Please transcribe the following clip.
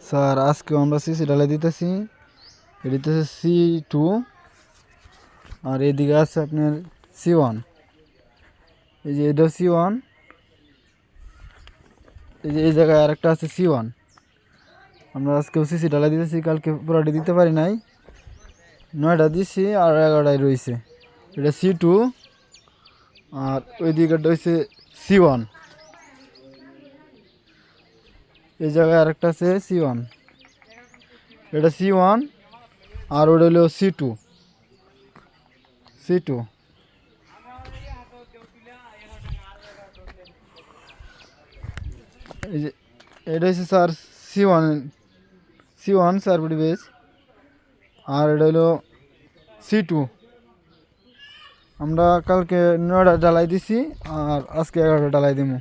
Sir আজকে আমরা CC ঢালাই দিতেছি। এটিতে C2 আর এদিকে আছে আপনার C1। এই যে এটা C1, এই যে এই জায়গায় আরেকটা আছে C1। আমরা আজকেও সিসি ঢালাই দিতেছি, কালকে পুরাটি দিতে পারি নাই, 9টা দিচ্ছি আর 11টায় রয়েছে। এটা C2 আর ওই দিকেটা হচ্ছে C1। এই জায়গায় আরেকটা আছে C1, এটা C1 আর ওটা হলো C2। এই যে এটা হচ্ছে sir C1 sir body base, আর এটা হলো C2। আমরা কালকে 9টা ঢালাই দিছি আর আজকে 11টা ঢালাই দিব।